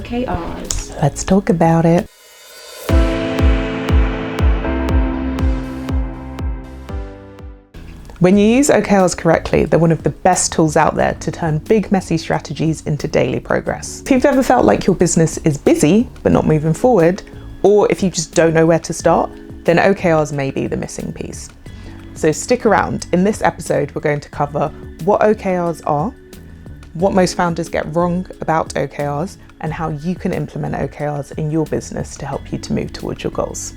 OKRs. Let's talk about it. When you use OKRs correctly, they're one of the best tools out there to turn big, messy strategies into daily progress. If you've ever felt like your business is busy but not moving forward, or if you just don't know where to start, then OKRs may be the missing piece. So stick around. In this episode, we're going to cover what OKRs are, what most founders get wrong about OKRs, and how you can implement OKRs in your business to help you to move towards your goals.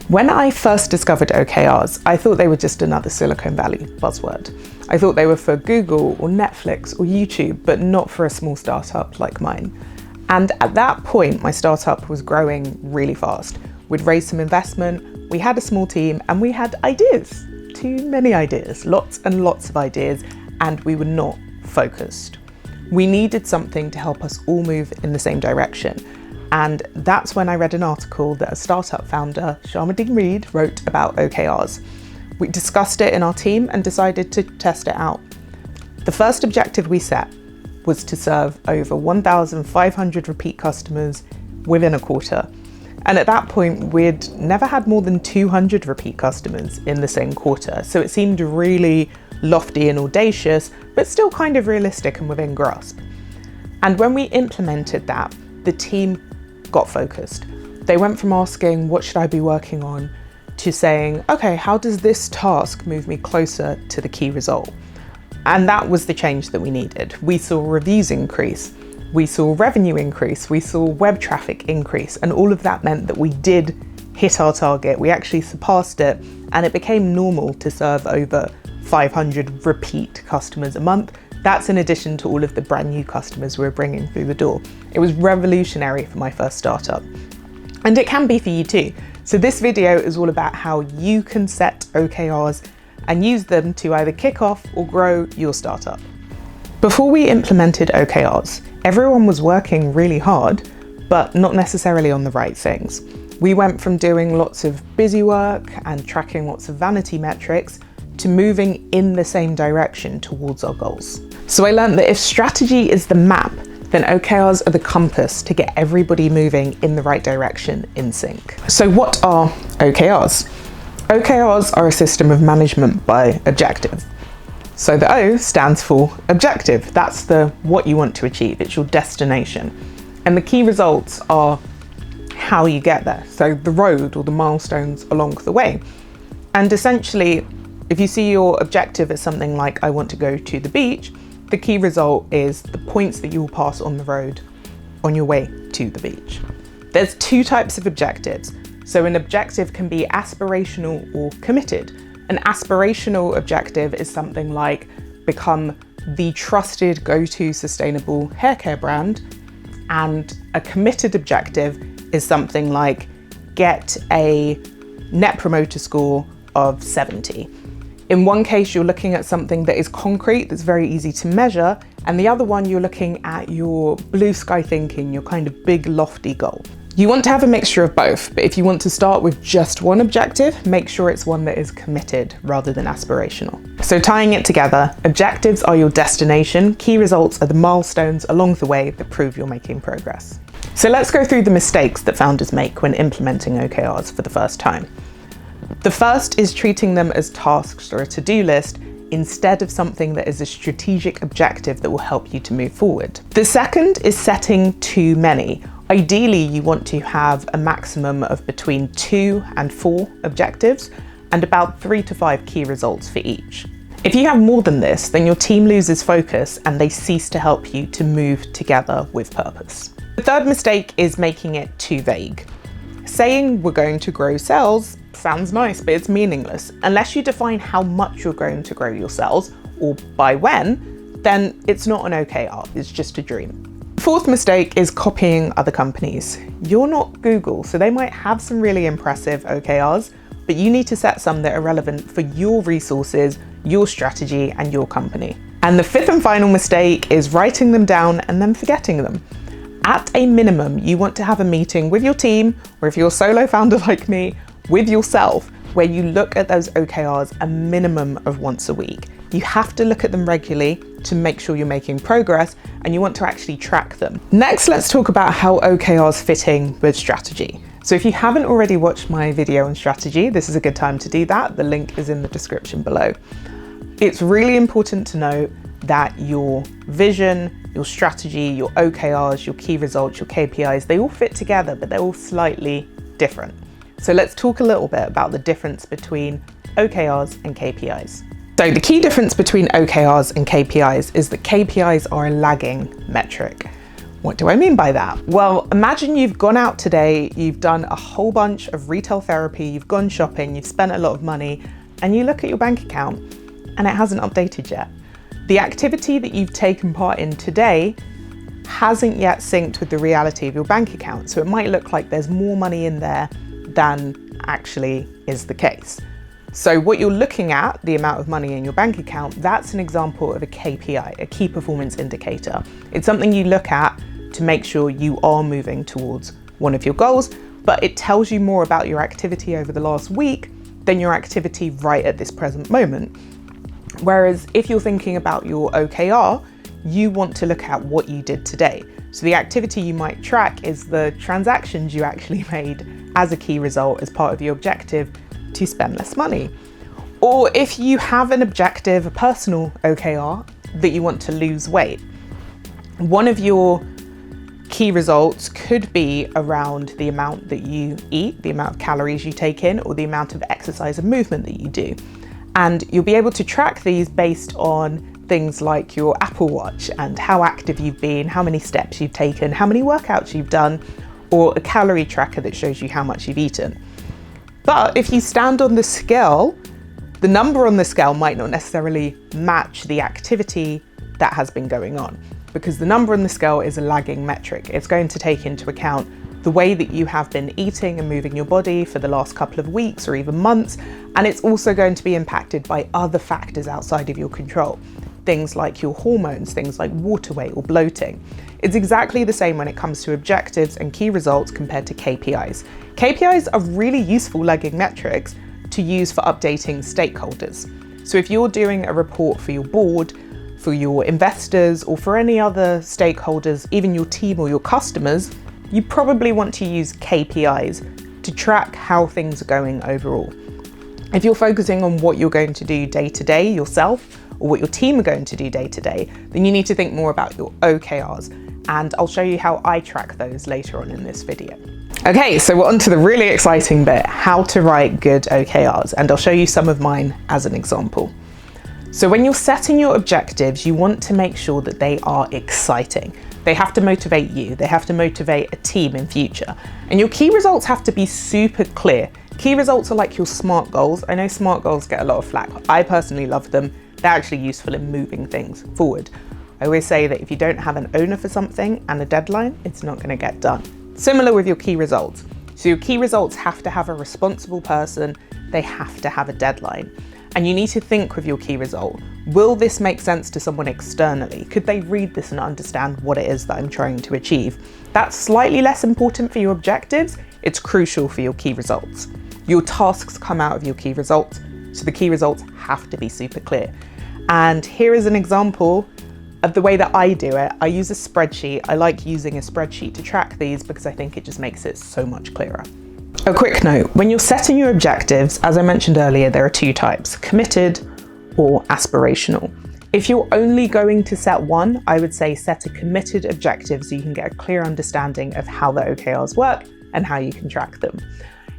When I first discovered OKRs, I thought they were just another Silicon Valley buzzword. I thought they were for Google or Netflix or YouTube, but not for a small startup like mine. And at that point, my startup was growing really fast. We'd raised some investment, we had a small team, and we had ideas. Too many ideas, lots and lots of ideas, and we were not focused. We needed something to help us all move in the same direction. And that's when I read an article that a startup founder, Sharmadean Reed, wrote about OKRs. We discussed it in our team and decided to test it out. The first objective we set was to serve over 1,500 repeat customers within a quarter. And at that point, we'd never had more than 200 repeat customers in the same quarter. So it seemed really lofty and audacious, but still kind of realistic and within grasp. And when we implemented that, the team got focused. They went from asking, what should I be working on, to saying, okay, how does this task move me closer to the key result? And that was the change that we needed. We saw reviews increase. We saw revenue increase, we saw web traffic increase, and all of that meant that we did hit our target. We actually surpassed it, and it became normal to serve over 500 repeat customers a month. That's in addition to all of the brand new customers we're bringing through the door. It was revolutionary for my first startup, and it can be for you too. So this video is all about how you can set OKRs and use them to either kick off or grow your startup. Before we implemented OKRs, everyone was working really hard, but not necessarily on the right things. We went from doing lots of busy work and tracking lots of vanity metrics to moving in the same direction towards our goals. So I learned that if strategy is the map, then OKRs are the compass to get everybody moving in the right direction in sync. So what are OKRs? OKRs are a system of management by objective. So the O stands for objective. That's the what you want to achieve. It's your destination. And the key results are how you get there. So the road or the milestones along the way. And essentially, if you see your objective as something like, I want to go to the beach, the key result is the points that you will pass on the road on your way to the beach. There's two types of objectives. So an objective can be aspirational or committed. An aspirational objective is something like become the trusted go-to sustainable haircare brand, and a committed objective is something like get a net promoter score of 70. In one case, you're looking at something that is concrete, that's very easy to measure, and the other one, you're looking at your blue sky thinking, your kind of big lofty goal. You want to have a mixture of both, but if you want to start with just one objective, make sure it's one that is committed rather than aspirational. So tying it together, objectives are your destination, key results are the milestones along the way that prove you're making progress. So let's go through the mistakes that founders make when implementing OKRs for the first time. The first is treating them as tasks or a to-do list instead of something that is a strategic objective that will help you to move forward. The second is setting too many. Ideally, you want to have a maximum of between 2 and 4 objectives and about 3 to 5 key results for each. If you have more than this, then your team loses focus and they cease to help you to move together with purpose. The third mistake is making it too vague. Saying we're going to grow sales sounds nice, but it's meaningless. Unless you define how much you're going to grow your sales or by when, then it's not an OKR, it's just a dream. Fourth mistake is copying other companies. You're not Google, so they might have some really impressive OKRs, but you need to set some that are relevant for your resources, your strategy, and your company. And the fifth and final mistake is writing them down and then forgetting them. At a minimum, you want to have a meeting with your team, or if you're a solo founder like me, with yourself, where you look at those OKRs a minimum of once a week. You have to look at them regularly to make sure you're making progress, and you want to actually track them. Next, let's talk about how OKRs fit in with strategy. So if you haven't already watched my video on strategy, this is a good time to do that. The link is in the description below. It's really important to note that your vision, your strategy, your OKRs, your key results, your KPIs, they all fit together, but they're all slightly different. So let's talk a little bit about the difference between OKRs and KPIs. So the key difference between OKRs and KPIs is that KPIs are a lagging metric. What do I mean by that? Well, imagine you've gone out today, you've done a whole bunch of retail therapy, you've gone shopping, you've spent a lot of money, and you look at your bank account and it hasn't updated yet. The activity that you've taken part in today hasn't yet synced with the reality of your bank account. So it might look like there's more money in there than actually is the case. So what you're looking at, the amount of money in your bank account, that's an example of a KPI, a key performance indicator. It's something you look at to make sure you are moving towards one of your goals, but it tells you more about your activity over the last week than your activity right at this present moment. Whereas if you're thinking about your OKR, you want to look at what you did today. So the activity you might track is the transactions you actually made as a key result as part of your objective to spend less money. Or if you have an objective, a personal OKR, that you want to lose weight, one of your key results could be around the amount that you eat, the amount of calories you take in, or the amount of exercise and movement that you do. And you'll be able to track these based on things like your Apple Watch and how active you've been, how many steps you've taken, how many workouts you've done, or a calorie tracker that shows you how much you've eaten. But if you stand on the scale, the number on the scale might not necessarily match the activity that has been going on, because the number on the scale is a lagging metric. It's going to take into account the way that you have been eating and moving your body for the last couple of weeks or even months, and it's also going to be impacted by other factors outside of your control. Things like your hormones, things like water weight or bloating. It's exactly the same when it comes to objectives and key results compared to KPIs. KPIs are really useful lagging metrics to use for updating stakeholders. So if you're doing a report for your board, for your investors, or for any other stakeholders, even your team or your customers, you probably want to use KPIs to track how things are going overall. If you're focusing on what you're going to do day to day yourself, or what your team are going to do day to day, then you need to think more about your OKRs. And I'll show you how I track those later on in this video. Okay, so we're on to the really exciting bit, how to write good OKRs. And I'll show you some of mine as an example. So when you're setting your objectives, you want to make sure that they are exciting. They have to motivate you. They have to motivate a team in future. And your key results have to be super clear. Key results are like your SMART goals. I know SMART goals get a lot of flack. I personally love them. They're actually useful in moving things forward. I always say that if you don't have an owner for something and a deadline, it's not going to get done. Similar with your key results. So your key results have to have a responsible person. They have to have a deadline. And you need to think with your key result, will this make sense to someone externally? Could they read this and understand what it is that I'm trying to achieve? That's slightly less important for your objectives. It's crucial for your key results. Your tasks come out of your key results, so the key results have to be super clear. And here is an example of the way that I do it. I use a spreadsheet. I like using a spreadsheet to track these because I think it just makes it so much clearer. A quick note, when you're setting your objectives, as I mentioned earlier, there are two types, committed or aspirational. If you're only going to set one, I would say set a committed objective so you can get a clear understanding of how the OKRs work and how you can track them.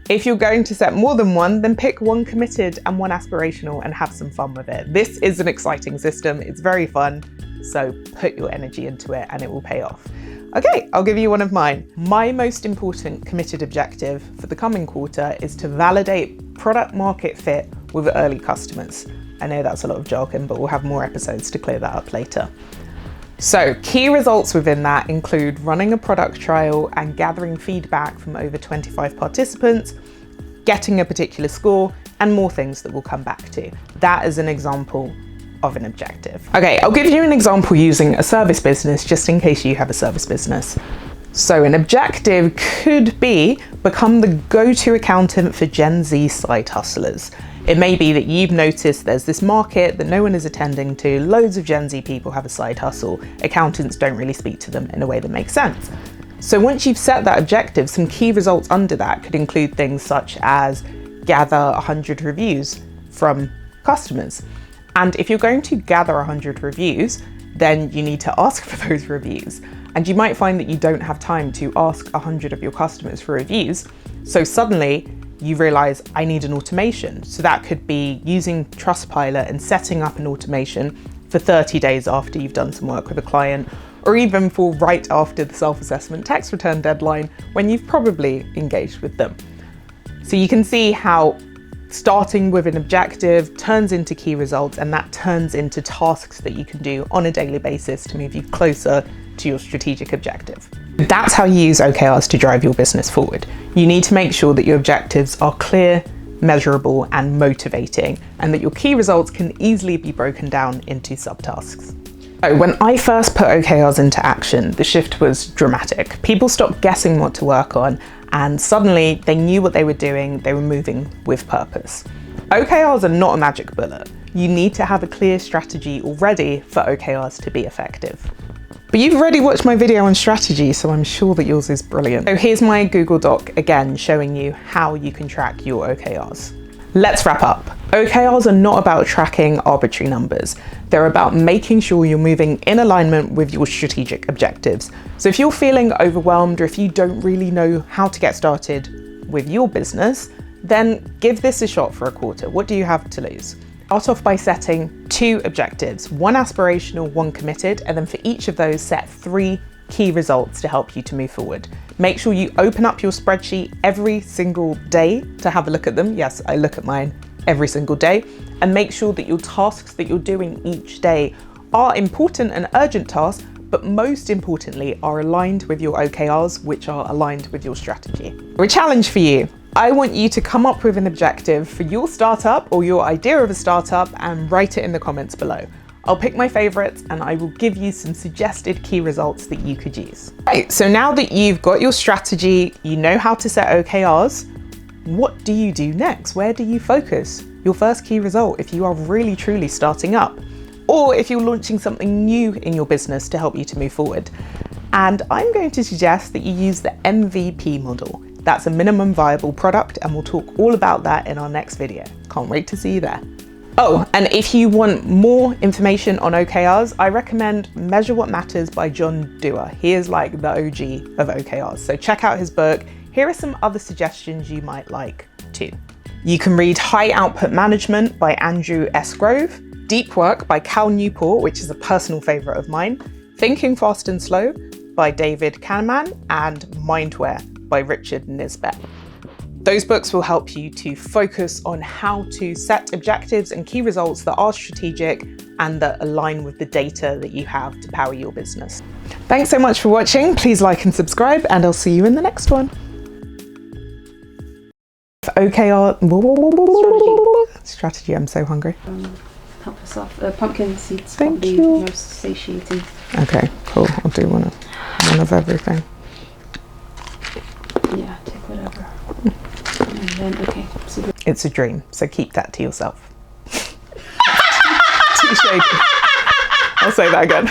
If you're going to set more than one, then pick one committed and one aspirational and have some fun with it. This is an exciting system. It's very fun. So put your energy into it and it will pay off. Okay, I'll give you one of mine. My most important committed objective for the coming quarter is to validate product market fit with early customers. I know that's a lot of jargon, but we'll have more episodes to clear that up later. So key results within that include running a product trial and gathering feedback from over 25 participants, getting a particular score, and more things that we'll come back to. That is an example of an objective. Okay, I'll give you an example using a service business just in case you have a service business. So an objective could be become the go-to accountant for Gen Z side hustlers. It may be that you've noticed there's this market that no one is attending to, loads of Gen Z people have a side hustle, accountants don't really speak to them in a way that makes sense. So once you've set that objective, some key results under that could include things such as gather 100 reviews from customers. And if you're going to gather 100 reviews, then you need to ask for those reviews. And you might find that you don't have time to ask 100 of your customers for reviews. So suddenly you realize I need an automation. So that could be using Trustpilot and setting up an automation for 30 days after you've done some work with a client, or even for right after the self-assessment tax return deadline when you've probably engaged with them. So you can see how starting with an objective turns into key results, and that turns into tasks that you can do on a daily basis to move you closer to your strategic objective. That's how you use OKRs to drive your business forward. You need to make sure that your objectives are clear, measurable, and motivating, and that your key results can easily be broken down into subtasks. So when I first put OKRs into action, the shift was dramatic. People stopped guessing what to work on, and suddenly they knew what they were doing, they were moving with purpose. OKRs are not a magic bullet. You need to have a clear strategy already for OKRs to be effective. But you've already watched my video on strategy, so I'm sure that yours is brilliant. So here's my Google Doc again, showing you how you can track your OKRs. Let's wrap up. OKRs are not about tracking arbitrary numbers. They're about making sure you're moving in alignment with your strategic objectives. So if you're feeling overwhelmed, or if you don't really know how to get started with your business, then give this a shot for a quarter. What do you have to lose? Start off by setting 2 objectives, one aspirational, one committed, and then for each of those set 3 key results to help you to move forward. Make sure you open up your spreadsheet every single day to have a look at them. Yes, I look at mine every single day, and make sure that your tasks that you're doing each day are important and urgent tasks, but most importantly are aligned with your OKRs, which are aligned with your strategy. A challenge for you. I want you to come up with an objective for your startup or your idea of a startup and write it in the comments below. I'll pick my favorites and I will give you some suggested key results that you could use. Right, so now that you've got your strategy, you know how to set OKRs, what do you do next? Where do you focus your first key result if you are really truly starting up? Or if you're launching something new in your business to help you to move forward? And I'm going to suggest that you use the MVP model. That's a minimum viable product, and we'll talk all about that in our next video. Can't wait to see you there. Oh, and if you want more information on OKRs, I recommend Measure What Matters by John Dewar. He is like the OG of OKRs. So check out his book. Here are some other suggestions you might like too. You can read High Output Management by Andrew S. Grove, Deep Work by Cal Newport, which is a personal favorite of mine, Thinking Fast and Slow by David Kahneman, and Mindware by Richard Nisbet. Those books will help you to focus on how to set objectives and key results that are strategic and that align with the data that you have to power your business. Thanks so much for watching. Please like and subscribe, and I'll see you in the next one. OKR strategy. I'm so hungry. Help us off. Pumpkin seeds. Thank probably you. Most satiating. Okay, cool. I'll do one of everything. Yeah, take whatever. And then, okay. So It's a dream, so keep that to yourself. Too shady. I'll say that again.